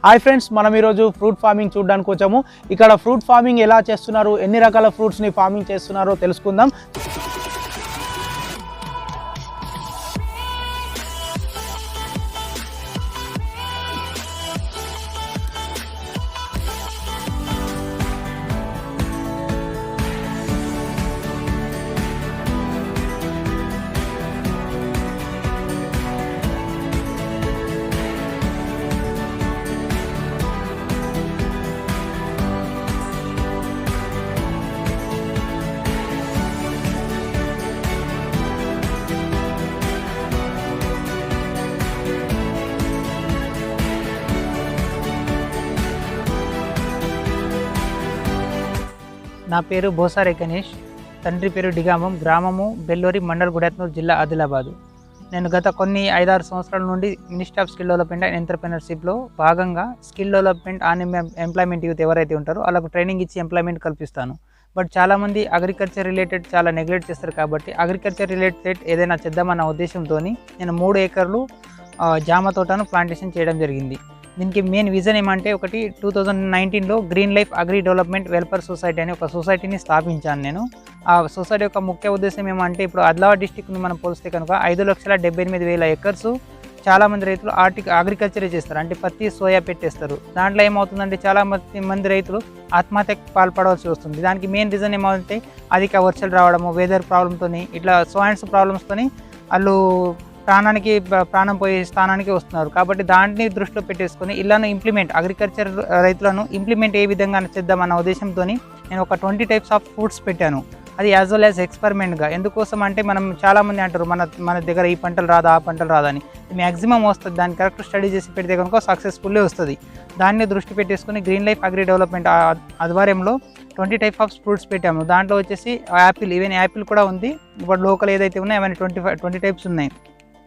Hi friends, మనం ఈరోజు fruit farming చూడడానికి వచ్చాము. ఇక్కడ ఫ్రూట్ ఫార్మింగ్ ఎలా చేస్తున్నారు, ఎన్ని రకాల ఫ్రూట్స్ని ఫార్మింగ్ చేస్తున్నారో తెలుసుకుందాం. నా పేరు బోసారే గణేష్, తండ్రి పేరు డిగామం, గ్రామము బెల్లూరి, మండల్ గుడెత్నూరు జిల్లా, ఆదిలాబాదు. నేను గత కొన్ని 5-6 సంవత్సరాల నుండి ministry of skill development and ఎంటర్‌ప్రెన్యూర్‌షిప్‌లో భాగంగా skill development and employment youth ఎవరైతే ఉంటారో వాళ్ళకు ట్రైనింగ్ ఇచ్చి ఎంప్లాయ్మెంట్ కల్పిస్తాను. బట్ చాలామంది అగ్రికల్చర్ రిలేటెడ్ చాలా నెగ్లెక్ట్ చేస్తారు. కాబట్టి అగ్రికల్చర్ రిలేటెడ్ ఏదైనా చేద్దామన్న ఉద్దేశంతో నేను 3 ఏకర్లు జామ తోటను ప్లాంటేషన్ చేయడం జరిగింది. దీనికి మెయిన్ విజన్ ఏమంటే, ఒకటి 2019లో green life agri development welfare society అని ఒక సొసైటీని స్థాపించాను నేను. ఆ సొసైటీ యొక్క ముఖ్య ఉద్దేశం ఏమంటే, ఇప్పుడు ఆదిలాబాద్ డిస్టిక్ని మనం పోలిస్తే కనుక 5,78,000 ఎకర్స్ చాలామంది రైతులు అగ్రికల్చరే చేస్తారు. అంటే పత్తి, సోయా పెట్టేస్తారు. దాంట్లో ఏమవుతుందంటే చాలా మంది రైతులు ఆత్మహత్యకు పాల్పడవలసి వస్తుంది. దానికి మెయిన్ రీజన్ ఏమంటే, అధిక వర్షాలు రావడము, వెదర్ ప్రాబ్లంతో, ఇట్లా సోయాన్స్ ప్రాబ్లమ్స్తో వాళ్ళు ప్రాణం పోయే స్థానానికి వస్తున్నారు. కాబట్టి దాన్ని దృష్టిలో పెట్టేసుకొని ఇలాను అగ్రికల్చర్ రైతులను ఇంప్లిమెంట్ ఏ విధంగా చేద్దామన్న ఉద్దేశంతో నేను ఒక 20 టైప్స్ ఆఫ్ ఫ్రూట్స్ పెట్టాను. అది యాజ్ వెల్ యాజ్ ఎక్స్పెరిమెంట్గా. ఎందుకోసం అంటే, మనం చాలామంది అంటారు మన దగ్గర ఈ పంటలు రాదా, ఆ పంటలు రాదని. మ్యాక్సిమం వస్తుంది. దాన్ని కరెక్ట్ స్టడీ చేసి పెడితే కనుక సక్సెస్ఫుల్లీ వస్తుంది. దాన్ని దృష్టి పెట్టేసుకుని గ్రీన్ లైఫ్ అగ్రి డెవలప్మెంట్ ఆధ్వర్యంలో 20 టైప్ ఆఫ్ ఫ్రూట్స్ పెట్టాము. దాంట్లో వచ్చేసి యాపిల్, ఈవెన్ యాపిల్ కూడా ఉంది. ఇప్పుడు లోకల్ ఏదైతే ఉన్నాయో అవన్నీ 20 టైప్స్ ఉన్నాయి.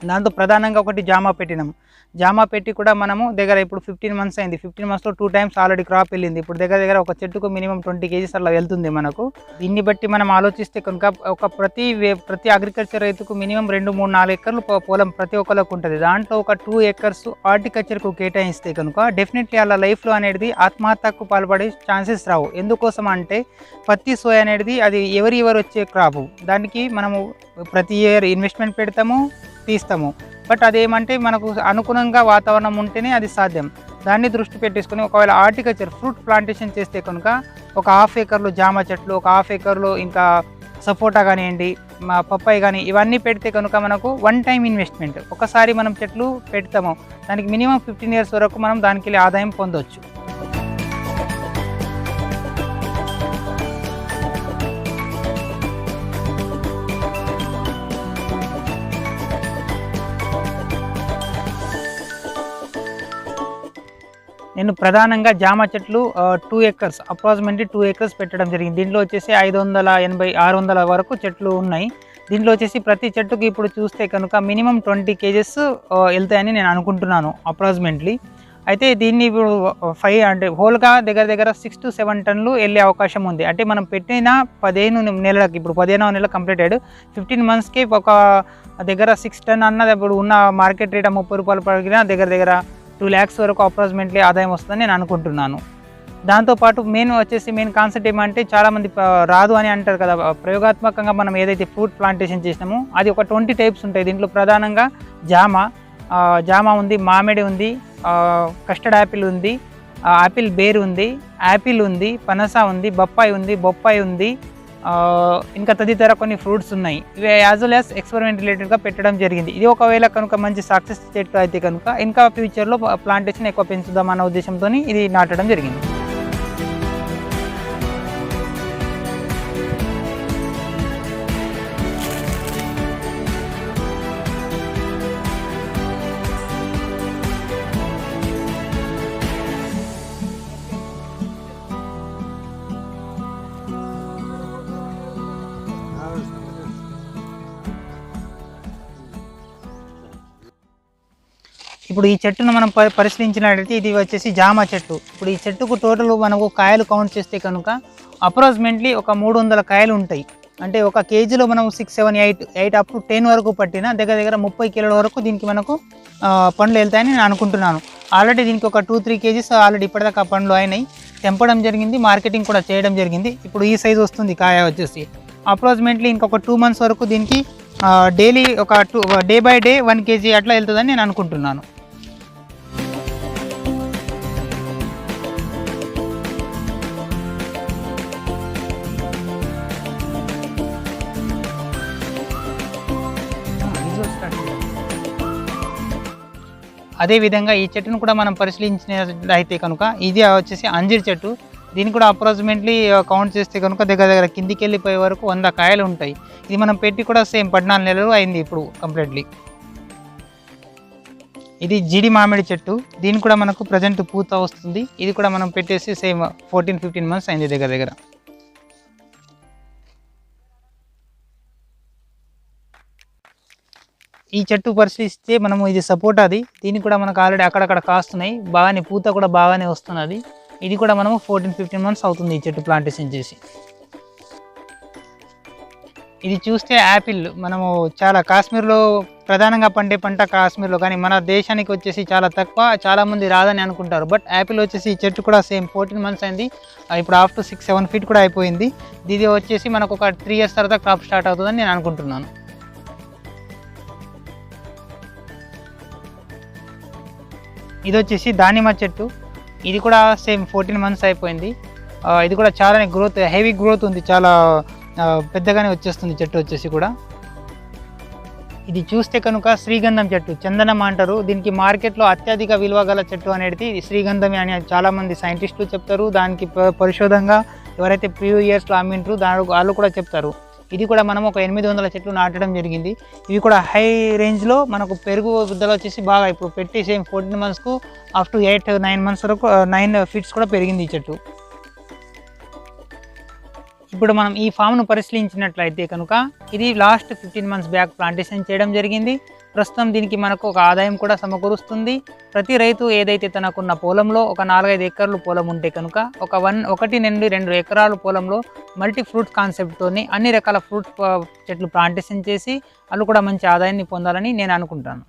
దాంతో ప్రధానంగా ఒకటి జామా పెట్టినాము. జామా పెట్టి కూడా మనము దగ్గర ఇప్పుడు 15 మంత్స్ అయింది. 15 మంత్స్లో 2 టైమ్స్ ఆల్రెడీ క్రాప్ వెళ్ళింది. ఇప్పుడు దగ్గర ఒక చెట్టుకు మినిమం 20 kgs అలా వెళ్తుంది మనకు. దీన్ని బట్టి మనం ఆలోచిస్తే కనుక ఒక ప్రతి అగ్రికల్చర్ రైతుకు మినిమం 2, 3, 4 ఎకర్లు పొలం ప్రతి ఒక్కరికి ఉంటుంది. దాంట్లో ఒక 2 ఏకర్స్ హార్టికల్చర్కు కేటాయిస్తే కనుక డెఫినెట్లీ అలా లైఫ్లో అనేది ఆత్మహత్యకు పాల్పడే ఛాన్సెస్ రావు. ఎందుకోసం అంటే, పత్తి, సోయా అనేది అది ఎవరి వచ్చే క్రాపు. దానికి మనము ప్రతి ఇయర్ ఇన్వెస్ట్మెంట్ పెడతాము, తీస్తాము. బట్ అదేమంటే మనకు అనుగుణంగా వాతావరణం ఉంటేనే అది సాధ్యం. దాన్ని దృష్టి పెట్టేసుకొని ఒకవేళ హార్టికల్చర్ ఫ్రూట్ ప్లాంటేషన్ చేస్తే కనుక ఒక 1/2 ఏకర్లో జామ చెట్లు, ఒక 1/2 ఏకర్లో ఇంకా సపోటా కానివ్వండి, పప్పాయి కానీ, ఇవన్నీ పెడితే కనుక మనకు 1 టైం ఇన్వెస్ట్మెంట్. ఒకసారి మనం చెట్లు పెడతాము, దానికి మినిమం 15 years వరకు మనం దానికి ఆదాయం పొందవచ్చు. నేను ప్రధానంగా జామ చెట్లు 2 ఏకర్స్, అప్రాక్సిమేట్లీ 2 ఏకర్స్ పెట్టడం జరిగింది. దీంట్లో వచ్చేసి 580-600 వరకు చెట్లు ఉన్నాయి. దీంట్లో వచ్చేసి ప్రతి చెట్టుకి ఇప్పుడు చూస్తే కనుక మినిమం 20 kgs వెళ్తాయని నేను అనుకుంటున్నాను అప్రాక్సిమేట్లీ. అయితే దీన్ని ఇప్పుడు 5 అంటే హోల్గా దగ్గర 6 to 7 టన్నులు వెళ్ళే అవకాశం ఉంది. అంటే మనం పెట్టిన 15 నెలలకి, ఇప్పుడు 15వ నెల కంప్లీట్ అయ్యాడు, 15 monthsకి ఒక దగ్గర 6 టన్ అన్నది ఇప్పుడు ఉన్న మార్కెట్ రేట్ 30 రూపాయలు పడినా దగ్గర 2 lakhs వరకు అప్రాక్సిమేట్లీ ఆదాయం వస్తుందని నేను అనుకుంటున్నాను. దాంతోపాటు మెయిన్ కాన్సెప్ట్ ఏమంటే, చాలామంది రాదు అని అంటారు కదా. ప్రయోగాత్మకంగా మనం ఏదైతే ఫ్రూట్ ప్లాంటేషన్ చేసినామో అది ఒక 20 టైప్స్ ఉంటాయి. దీంట్లో ప్రధానంగా జామ ఉంది, మామిడి ఉంది, కస్టర్డ్ యాపిల్ ఉంది, యాపిల్ బేర్ ఉంది, యాపిల్ ఉంది, పనస ఉంది, బొప్పాయి ఉంది, ఇంకా తదితర కొన్ని ఫ్రూట్స్ ఉన్నాయి. ఇవి యాజ్ వెల్ యాజ్ ఎక్స్పెరిమెంట్ రిలేటెడ్గా పెట్టడం జరిగింది. ఇది ఒకవేళ కనుక మంచి సక్సెస్ చెట్టు అయితే కనుక ఇంకా ఫ్యూచర్లో ప్లాంటేషన్ ఎక్కువ పెంచుదామన్న ఉద్దేశంతో ఇది నాటడం జరిగింది. ఇప్పుడు ఈ చెట్టును మనం పరిశీలించినట్లయితే ఇది వచ్చేసి జామ చెట్టు. ఇప్పుడు ఈ చెట్టుకు టోటల్ మనకు కాయలు కౌంట్ చేస్తే కనుక అప్రాక్సిమేట్లీ ఒక 300 కాయలు ఉంటాయి. అంటే ఒక కేజీలో మనం 6, 7, 8 అప్ టు 10 వరకు పట్టిన దగ్గర దగ్గర 30 కిలోల వరకు దీనికి మనకు పండ్లు వెళ్తాయని నేను అనుకుంటున్నాను. ఆల్రెడీ దీనికి ఒక 2-3 కేజీస్ ఆల్రెడీ ఇప్పటిదాకా పండ్లు అయినాయి, తెంపడం జరిగింది, మార్కెటింగ్ కూడా చేయడం జరిగింది. ఇప్పుడు ఈ సైజు వస్తుంది కాయ వచ్చేసి. అప్రాక్సిమేట్లీ ఇంకొక 2 months వరకు దీనికి డైలీ ఒక డే బై డే 1 kg అట్లా వెళ్తుందని నేను అనుకుంటున్నాను. అదేవిధంగా ఈ చెట్టును కూడా మనం పరిశీలించినట్లయితే కనుక ఇది వచ్చేసి అంజీర్ చెట్టు. దీన్ని కూడా అప్రాక్సిమేట్లీ కౌంట్ చేస్తే కనుక దగ్గర దగ్గర కిందికి వెళ్ళిపోయే వరకు 100 కాయలు ఉంటాయి. ఇది మనం పెట్టి కూడా సేమ్ 14 నెలలు అయింది ఇప్పుడు కంప్లీట్లీ. ఇది జీడి మామిడి చెట్టు. దీని కూడా మనకు ప్రజెంట్ పూత వస్తుంది. ఇది కూడా మనం పెట్టేసి సేమ్ 14-15 months అయింది దగ్గర దగ్గర. ఈ చెట్టు పరిశీలిస్తే మనము ఇది సపోటాది. దీనికి కూడా మనకు ఆల్రెడీ అక్కడక్కడ కాస్తున్నాయి, బాగానే పూత కూడా బాగానే వస్తున్నది. ఇది కూడా మనము 14-15 months అవుతుంది ఈ చెట్టు ప్లాంటేషన్ చేసి. ఇది చూస్తే యాపిల్ మనము చాలా కాశ్మీర్లో ప్రధానంగా పండే పంట కాశ్మీర్లో, కానీ మన దేశానికి వచ్చేసి చాలా తక్కువ, చాలామంది రాదని అనుకుంటారు. బట్ యాపిల్ వచ్చేసి ఈ చెట్టు కూడా సేమ్ 14 months అయింది. ఇప్పుడు ఆఫ్టర్ 6-7 feet కూడా అయిపోయింది. ఇది వచ్చేసి మనకు ఒక 3 years తర్వాత క్రాప్ స్టార్ట్ అవుతుందని నేను అనుకుంటున్నాను. ఇది వచ్చేసి దానిమ్మ చెట్టు. ఇది కూడా సేమ్ 14 months అయిపోయింది. ఇది కూడా చాలా గ్రోత్, హెవీ గ్రోత్ ఉంది, చాలా పెద్దగానే వచ్చేస్తుంది చెట్టు వచ్చేసి కూడా. ఇది చూస్తే కనుక శ్రీగంధం చెట్టు, చందనం అంటారు. దీనికి మార్కెట్లో అత్యధిక విలువ గల చెట్టు అనేది శ్రీగంధం అని చాలామంది సైంటిస్టులు చెప్తారు. దానికి పరిశోధనగా ఎవరైతే ప్రీవియస్ ఇయర్స్లో అమ్మింటారు వాళ్ళు కూడా చెప్తారు. ఇది కూడా మనం ఒక 800 చెట్లు నాటడం జరిగింది. ఇవి కూడా హై రేంజ్లో మనకు పెరుగు బుద్దలు వచ్చేసి బాగా ఇప్పుడు పెట్టి సేమ్ 14 monthsకు అప్ టు 8-9 months వరకు 9 feet కూడా పెరిగింది ఈ చెట్టు. ఇప్పుడు మనం ఈ ఫామ్ను పరిశీలించినట్లయితే కనుక ఇది లాస్ట్ 15 months బ్యాక్ ప్లాంటేషన్ చేయడం జరిగింది. ప్రస్తుతం దీనికి మనకు ఒక ఆదాయం కూడా సమకూరుస్తుంది. ప్రతి రైతు ఏదైతే తనకున్న పొలంలో ఒక 4-5 ఎకర్లు పొలం ఉంటే కనుక ఒక 1 నుండి 2 ఎకరాల పొలంలో మల్టీ ఫ్రూట్ కాన్సెప్ట్తోని అన్ని రకాల ఫ్రూట్ చెట్లు ప్లాంటేషన్ చేసి వాళ్ళు కూడా మంచి ఆదాయాన్ని పొందాలని నేను అనుకుంటాను.